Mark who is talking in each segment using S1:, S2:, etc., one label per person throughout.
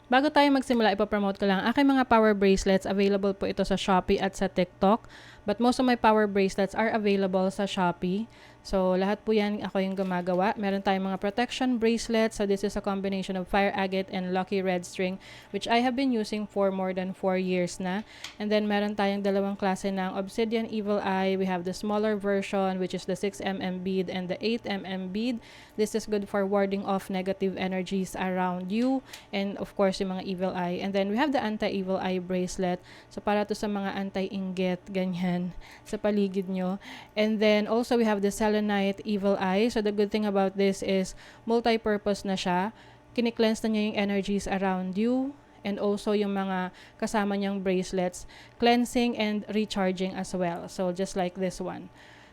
S1: Bago tayo magsimula, ipapromote ko lang. Aking mga power bracelets, available po ito sa Shopee at sa TikTok. But most of my power bracelets are available sa Shopee. So, lahat po yan ako yung gumagawa. Meron tayong mga protection bracelets. So, this is a combination of fire agate and lucky red string, which I have been using for more than 4 years na. And then, meron tayong dalawang klase ng obsidian evil eye. We have the smaller version, which is the 6mm bead and the 8mm bead. This is good for warding off negative energies around you. And of course, yung mga evil eye. And then, we have the anti-evil eye bracelet. So, para to sa mga anti-inggit, ganyan, sa paligid nyo. And then, also, we have the selenite evil eye. So, the good thing about this is, multi-purpose na siya. Kini-cleanse na niya yung energies around you. And also, yung mga kasama niyang bracelets, cleansing and recharging as well. So, just like this one.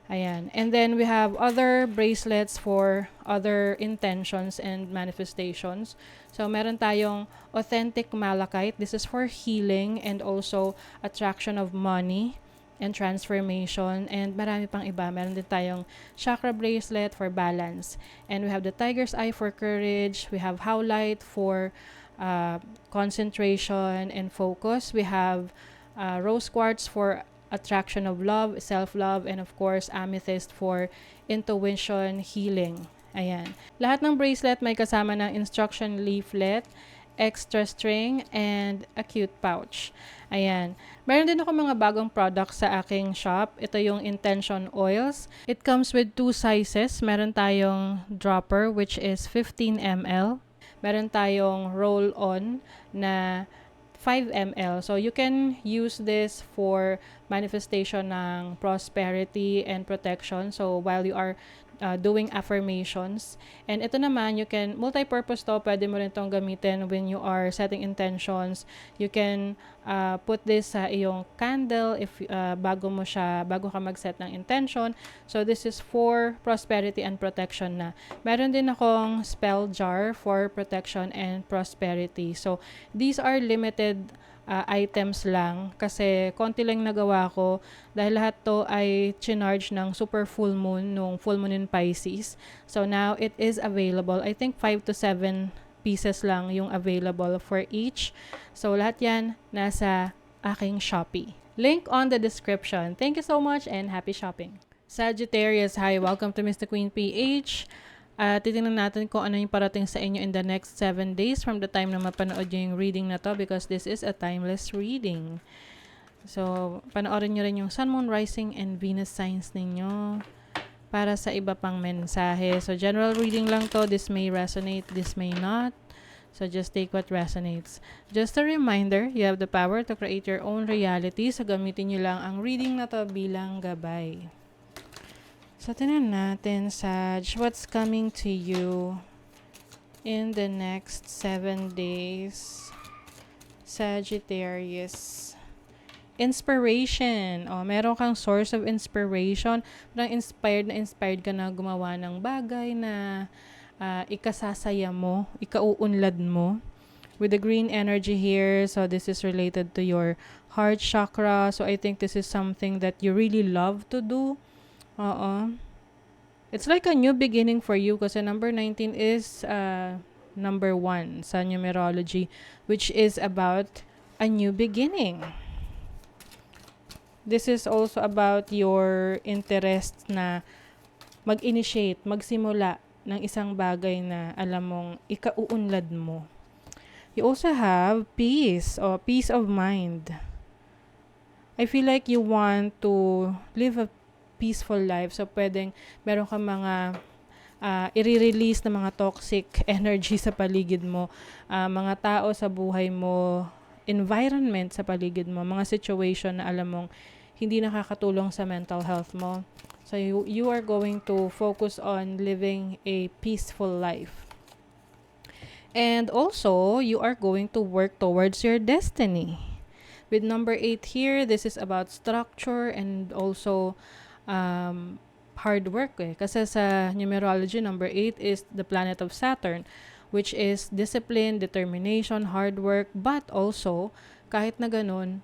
S1: Ayan. And then we have other bracelets for other intentions and manifestations. So meron tayong authentic malachite. This is for healing and also attraction of money and transformation. And marami pang iba. Meron din tayong chakra bracelet for balance. And we have the tiger's eye for courage. We have howlite for concentration and focus. We have rose quartz for attraction of love, self-love, and of course, amethyst for intuition, healing. Ayan. Lahat ng bracelet may kasama ng instruction leaflet, extra string, and a cute pouch. Ayan. Meron din ako mga bagong products sa aking shop. Ito yung Intention Oils. It comes with 2 sizes. Meron tayong dropper, which is 15 ml. Meron tayong roll-on na 5 ml. So, you can use this for manifestation ng prosperity and protection. So, while you are doing affirmations. And ito naman, you can, multi-purpose to, pwede mo rin itong gamitin when you are setting intentions. You can put this sa iyong candle if bago ka mag-set ng intention. So, this is for prosperity and protection na. Meron din akong spell jar for protection and prosperity. So, these are limited items lang kasi konti lang nagawa ko dahil lahat to ay chinarge ng super full moon nung full moon in Pisces. So now it is available. I think 5 to 7 pieces lang yung available for each. So lahat yan nasa aking Shopee. Link on the description. Thank you so much and happy shopping. Sagittarius, hi. Welcome to Mr. Queen PH. Titingnan natin kung ano yung parating sa inyo in the next 7 days from the time na mapanood nyo yung reading na to because this is a timeless reading. So, panoorin nyo rin yung Sun, Moon, Rising, and Venus signs ninyo para sa iba pang mensahe. So, general reading lang to. This may resonate, this may not. So, just take what resonates. Just a reminder, you have the power to create your own reality. So, gamitin nyo lang ang reading na to bilang gabay. So, tingnan natin, Sag, what's coming to you in the next 7 days? Sagittarius. Inspiration. Meron kang source of inspiration. Parang inspired ka na gumawa ng bagay na ikasasaya mo, ikauunlad mo. With the green energy here, so this is related to your heart chakra. So, I think this is something that you really love to do. It's like a new beginning for you kasi number 19 is number 1 sa numerology, which is about a new beginning. This is also about your interest na mag-initiate, magsimula ng isang bagay na alam mong ikauunlad mo. You also have peace or peace of mind. I feel like you want to live a peaceful life. So, pwedeng meron kang mga i-release na mga toxic energy sa paligid mo, mga tao sa buhay mo, environment sa paligid mo, mga situation na alam mong hindi nakakatulong sa mental health mo. So, you are going to focus on living a peaceful life. And also, you are going to work towards your destiny. With number 8 here, this is about structure and also hard work kasi sa numerology number 8 is the planet of Saturn, which is discipline, determination, hard work, but also kahit na ganun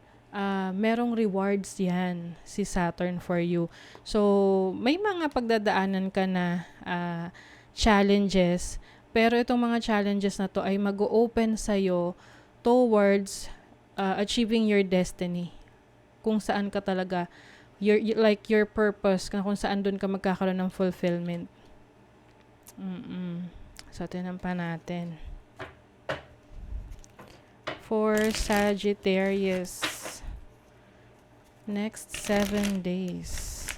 S1: merong rewards yan si Saturn for you. So may mga pagdadaanan ka na challenges, pero itong mga challenges na to ay mag-o-open sa'yo towards achieving your destiny. Kung saan ka talaga, like your purpose, kung saan dun ka magkakaroon ng fulfillment. So, tinan pa natin. For Sagittarius, next 7 days.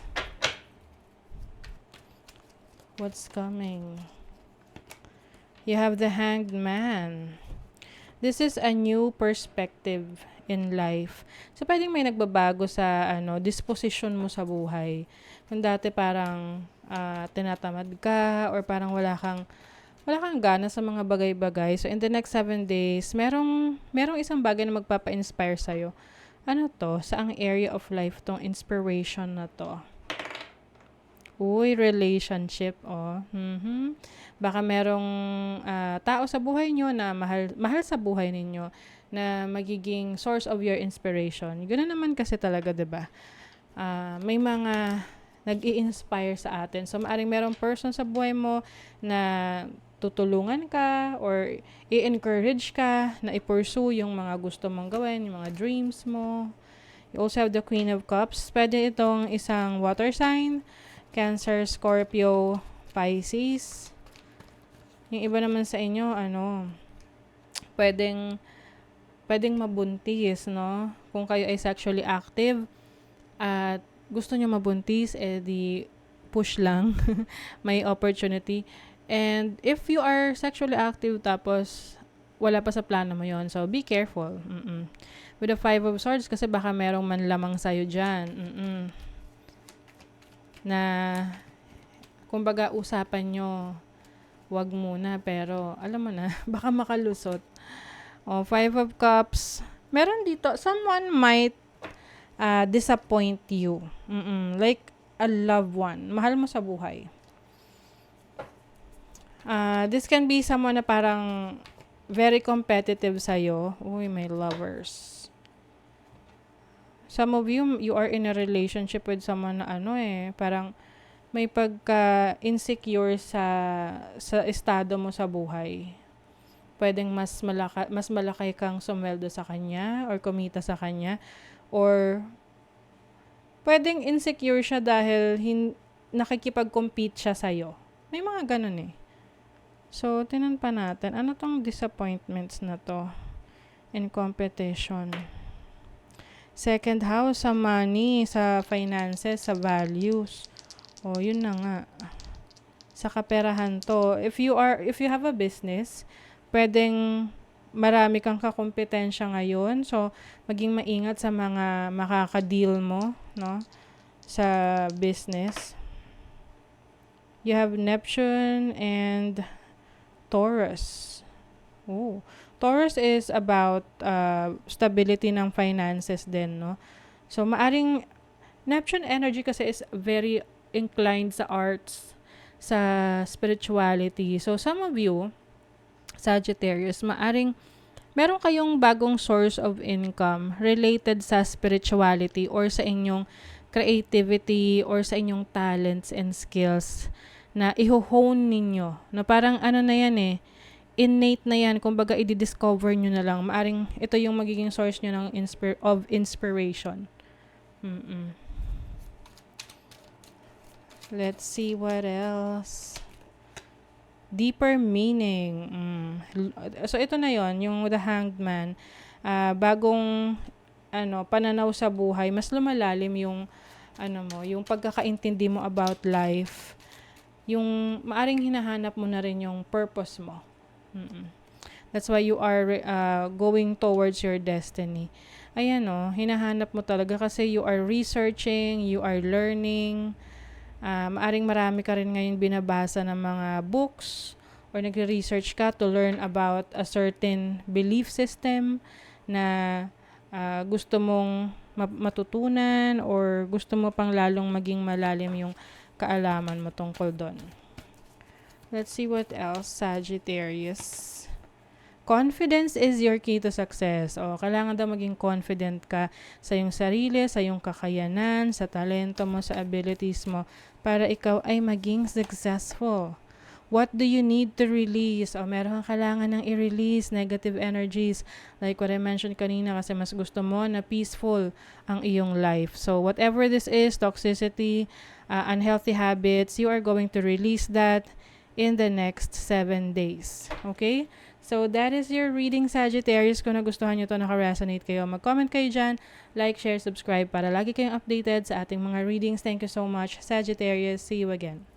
S1: What's coming? You have the Hanged Man. This is a new perspective in life. So, pwedeng may nagbabago sa disposition mo sa buhay. Kung dati parang tinatamad ka or parang wala kang gana sa mga bagay-bagay. So, in the next 7 days, merong isang bagay na magpapa-inspire sa'yo. Ano to? Saang area of life tong inspiration na to? Uy, relationship, Baka merong tao sa buhay nyo na mahal sa buhay ninyo na magiging source of your inspiration. Ganoon naman kasi talaga, 'di ba? May mga nag-i-inspire sa atin. So, maaring merong person sa buhay mo na tutulungan ka or i-encourage ka na i-pursue yung mga gusto mong gawin, yung mga dreams mo. You also have the Queen of Cups. Pwede itong isang water sign, Cancer, Scorpio, Pisces. Yung iba naman sa inyo, pwedeng mabuntis, no? Kung kayo ay sexually active at gusto nyo mabuntis, di push lang. May opportunity. And if you are sexually active tapos wala pa sa plano mo yon, so be careful. With the 5 of Swords, kasi baka merong manlamang sa'yo dyan. Na, kumbaga, usapan nyo, wag muna, pero, alam mo na, baka makalusot. 5 of Cups, meron dito, someone might disappoint you. Like a loved one. Mahal mo sa buhay. This can be someone na parang very competitive sa'yo. Uy, may lovers. Some of you are in a relationship with someone na parang may pagka-insecure sa estado mo sa buhay. Pwedeng mas malaki kang sumweldo sa kanya or kumita sa kanya. Or pwedeng insecure siya dahil nakikipag-compete siya sa'yo. May mga ganun eh. So, tinan pa natin. Ano tong disappointments na to in competition? Second house, sa money, sa finances, sa values. Yun na nga. Sa kaperahan to. If you have a business, pwedeng marami kang kakompetensya ngayon. So, maging maingat sa mga makaka-deal mo, no? Sa business. You have Neptune and Taurus. Taurus is about stability ng finances din, no? So, maaring Neptune energy kasi is very inclined sa arts, sa spirituality. So, some of you, Sagittarius, maaring meron kayong bagong source of income related sa spirituality or sa inyong creativity or sa inyong talents and skills na i-hone ninyo. Na parang na yan innate na yan. Kumbaga, i-discover nyo na lang. Maaring ito yung magiging source nyo ng inspiration. Let's see what else. Deeper meaning. So, ito na yon, yung The Hanged Man. Bagong pananaw sa buhay. Mas lumalalim yung yung pagkakaintindi mo about life. Yung maaring hinahanap mo na rin yung purpose mo. That's why you are going towards your destiny. Ayan hinahanap mo talaga kasi you are researching, you are learning. Maaring marami ka rin ngayon binabasa ng mga books or nagre-research ka to learn about a certain belief system na gusto mong matutunan or gusto mo pang lalong maging malalim yung kaalaman mo tungkol doon. Let's see what else, Sagittarius. Confidence is your key to success. Kailangan daw maging confident ka sa iyong sarili, sa iyong kakayanan, sa talento mo, sa abilities mo para ikaw ay maging successful. What do you need to release? O meron kang kailangan ng i-release negative energies. Like what I mentioned kanina, kasi mas gusto mo na peaceful ang iyong life. So whatever this is, toxicity, unhealthy habits, you are going to release that in the next 7 days. Okay? So that is your reading, Sagittarius. Kung nagustuhan nyo to, naka-resonate kayo, mag-comment kayo dyan, like, share, subscribe para lagi kayong updated sa ating mga readings. Thank you so much, Sagittarius. See you again.